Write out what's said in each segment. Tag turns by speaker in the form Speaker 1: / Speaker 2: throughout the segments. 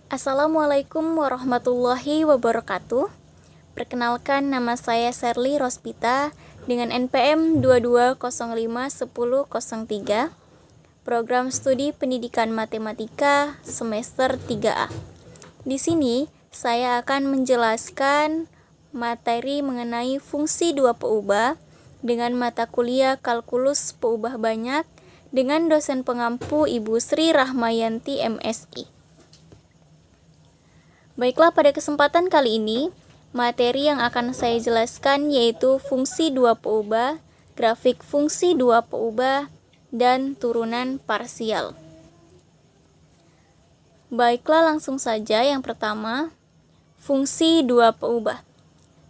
Speaker 1: Assalamualaikum warahmatullahi wabarakatuh. Perkenalkan, nama saya Sherly Rospita dengan NPM 22051003, Program Studi Pendidikan Matematika semester 3A. Di sini saya akan menjelaskan materi mengenai fungsi dua peubah dengan mata kuliah kalkulus peubah banyak dengan dosen pengampu Ibu Sri Rahmayanti MSI. Baiklah, pada kesempatan kali ini, materi yang akan saya jelaskan yaitu fungsi dua peubah, grafik fungsi dua peubah, dan turunan parsial. Baiklah, langsung saja yang pertama, fungsi dua peubah.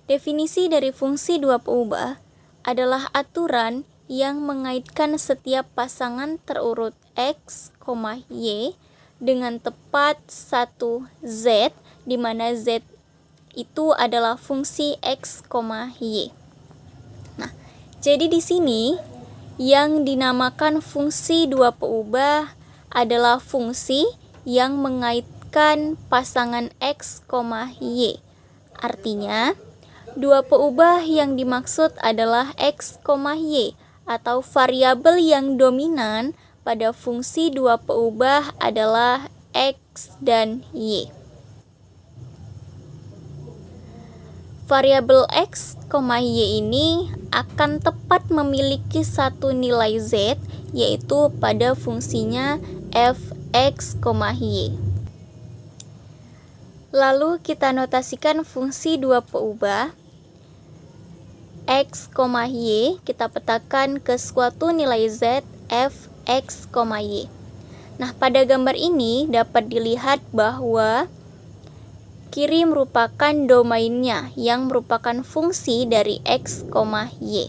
Speaker 1: Definisi dari fungsi dua peubah adalah aturan yang mengaitkan setiap pasangan terurut X, Y dengan tepat satu Z, di mana Z itu adalah fungsi X, Y. Nah, jadi di sini yang dinamakan fungsi dua peubah adalah fungsi yang mengaitkan pasangan X, Y. Artinya, dua peubah yang dimaksud adalah X, Y atau variabel yang dominan pada fungsi dua peubah adalah X dan Y. Variabel X, Y ini akan tepat memiliki satu nilai Z, yaitu pada fungsinya fx, y. Lalu kita notasikan fungsi dua peubah X, Y, kita petakan ke suatu nilai Z fx, y. Nah, pada gambar ini dapat dilihat bahwa kiri merupakan domainnya yang merupakan fungsi dari X, Y.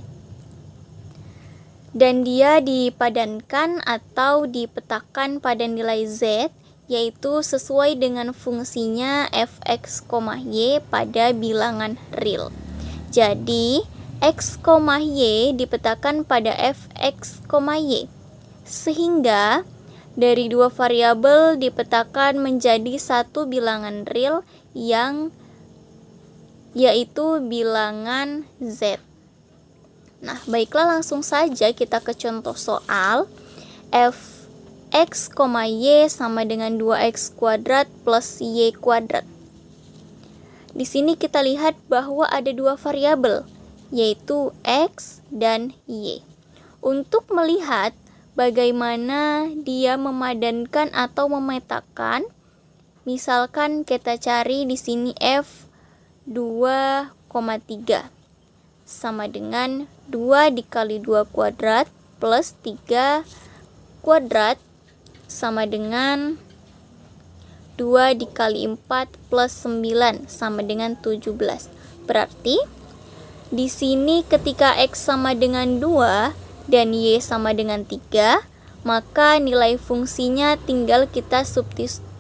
Speaker 1: Dan dia dipadankan atau dipetakan pada nilai Z, yaitu sesuai dengan fungsinya fx, y pada bilangan real. Jadi, X, Y dipetakan pada fx, y. Sehingga dari dua variabel dipetakan menjadi satu bilangan real yang yaitu bilangan Z. Nah, baiklah, langsung saja kita ke contoh soal. Fx, y sama dengan 2x kuadrat plus y kuadrat. Di sini kita lihat bahwa ada dua variabel, yaitu x dan y. Untuk melihat bagaimana dia memadankan atau memetakan, misalkan kita cari di sini f 2,3 sama dengan 2 dikali 2 kuadrat plus 3 kuadrat sama dengan 2 dikali 4 plus 9 sama dengan 17. Berarti di sini ketika x sama dengan 2 dan y sama dengan 3, maka nilai fungsinya tinggal kita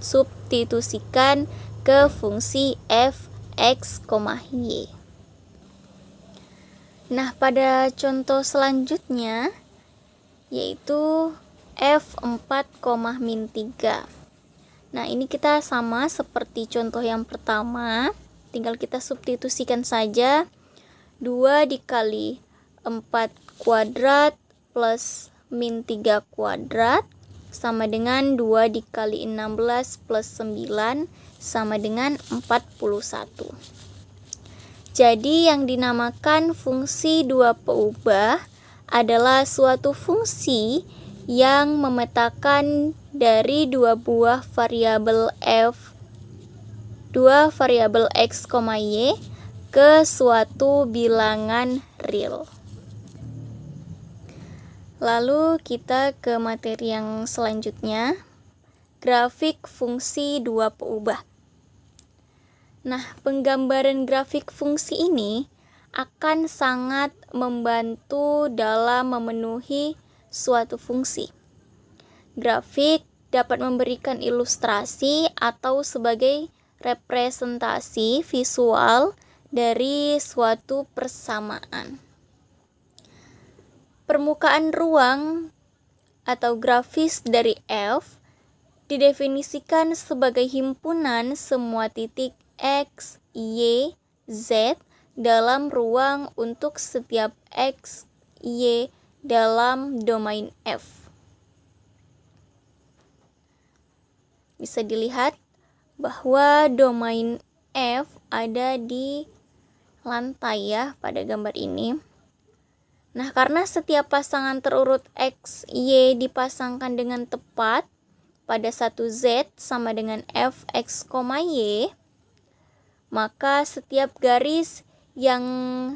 Speaker 1: substitusikan ke fungsi fx, y. Nah, pada contoh selanjutnya yaitu f4, min 3. Nah, ini kita sama seperti contoh yang pertama, tinggal kita substitusikan saja 2 dikali 4 kuadrat plus min 3 kuadrat sama dengan 2 dikali 16 plus 9 sama dengan 41. Jadi yang dinamakan fungsi dua peubah adalah suatu fungsi yang memetakan dari dua buah variabel dua variabel x, y ke suatu bilangan real. Lalu kita ke materi yang selanjutnya, grafik fungsi dua peubah. Nah, penggambaran grafik fungsi ini akan sangat membantu dalam memenuhi suatu fungsi. Grafik dapat memberikan ilustrasi atau sebagai representasi visual dari suatu persamaan. Permukaan ruang atau grafis dari F didefinisikan sebagai himpunan semua titik X, Y, Z dalam ruang untuk setiap X, Y dalam domain F. Bisa dilihat bahwa domain F ada di lantai ya pada gambar ini. Nah, karena setiap pasangan terurut X, Y dipasangkan dengan tepat pada satu Z sama dengan F, X, Y, maka setiap garis yang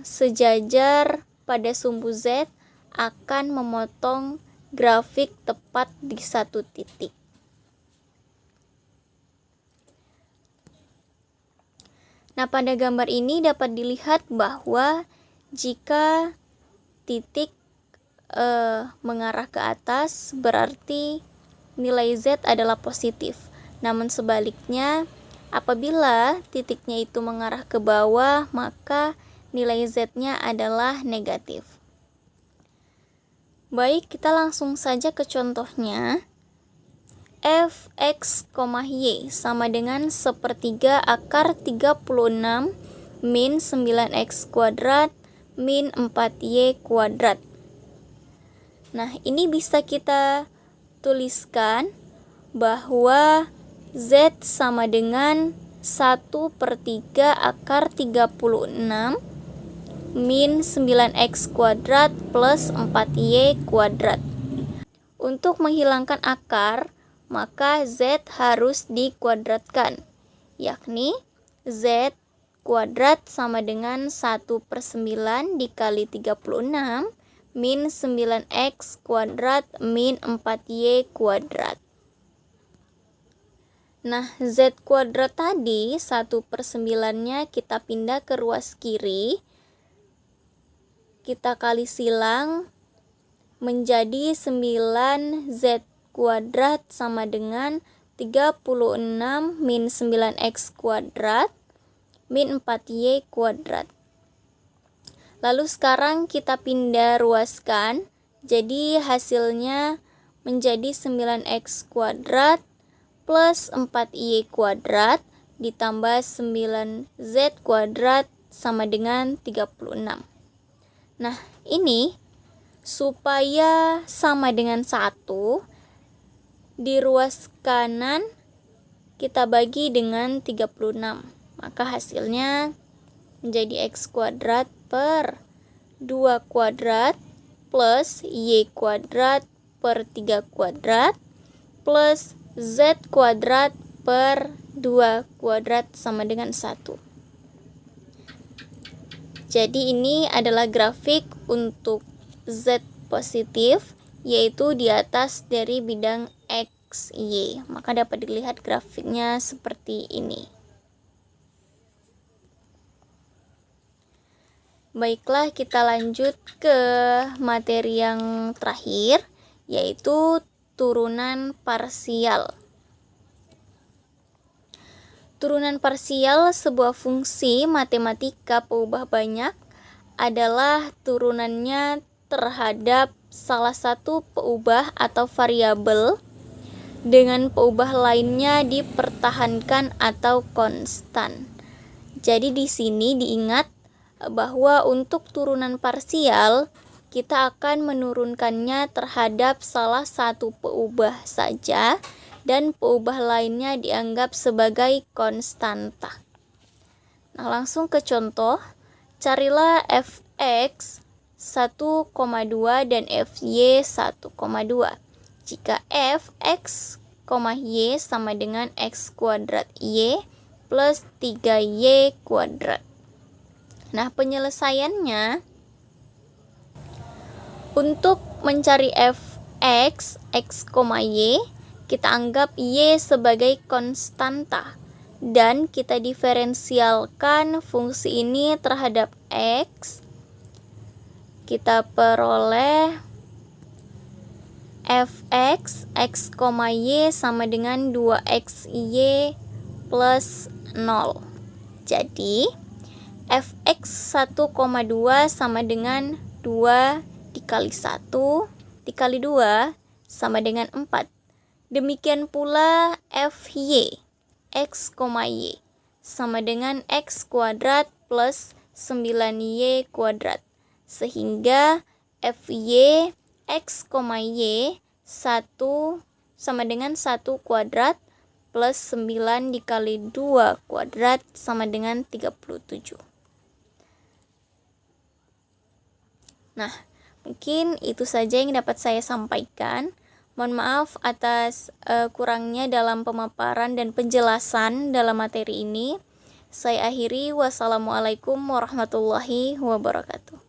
Speaker 1: sejajar pada sumbu Z akan memotong grafik tepat di satu titik. Nah, pada gambar ini dapat dilihat bahwa jika titik mengarah ke atas berarti nilai Z adalah positif. Namun sebaliknya, apabila titiknya itu mengarah ke bawah, maka nilai Z-nya adalah negatif. Baik, kita langsung saja ke contohnya. F, X, Y sama dengan 1/3 akar 36 min 9X kuadrat min 4Y kuadrat. Nah, ini bisa kita tuliskan bahwa Z sama dengan 1/3 akar 36 min 9X kuadrat plus 4Y kuadrat. Untuk menghilangkan akar, maka Z harus dikuadratkan, yakni Z kuadrat sama dengan 1/9 dikali 36 min 9X kuadrat min 4Y kuadrat. Nah, Z kuadrat tadi 1/9-nya kita pindah ke ruas kiri, kita kali silang menjadi 9Z kuadrat sama dengan 36 min 9X kuadrat min 4Y kuadrat. Lalu sekarang kita pindah ruaskan, jadi hasilnya menjadi 9X kuadrat plus 4Y kuadrat ditambah 9Z kuadrat sama dengan 36. Nah, ini supaya sama dengan 1, di ruas kanan kita bagi dengan 36, maka hasilnya menjadi X kuadrat per 2 kuadrat plus Y kuadrat per 3 kuadrat plus Z kuadrat per 2 kuadrat sama dengan 1. Jadi ini adalah grafik untuk Z positif, yaitu di atas dari bidang X, Y. Maka dapat dilihat grafiknya seperti ini. Baiklah, kita lanjut ke materi yang terakhir, yaitu turunan parsial. Turunan parsial sebuah fungsi matematika peubah banyak adalah turunannya terhadap salah satu peubah atau variabel dengan peubah lainnya dipertahankan atau konstan. Jadi di sini diingat bahwa untuk turunan parsial kita akan menurunkannya terhadap salah satu peubah saja dan peubah lainnya dianggap sebagai konstanta. Nah, langsung ke contoh. Carilah fx 1,2 dan fy 1,2 jika fx, y sama dengan x kuadrat y plus 3y kuadrat. Nah, penyelesaiannya untuk mencari fx, x, y, kita anggap y sebagai konstanta dan kita diferensialkan fungsi ini terhadap x. Kita peroleh fx, x, y sama dengan 2xy plus 0. Jadi fx 1,2 sama dengan 2 dikali 1 dikali 2 sama dengan 4. Demikian pula FY, X, Y, sama dengan X kuadrat plus 9Y kuadrat. Sehingga FY, X, Y, 1 sama dengan 1 kuadrat plus 9 dikali 2 kuadrat sama dengan 37. Nah, mungkin itu saja yang dapat saya sampaikan. Mohon maaf atas kurangnya dalam pemaparan dan penjelasan dalam materi ini. Saya akhiri, wassalamualaikum warahmatullahi wabarakatuh.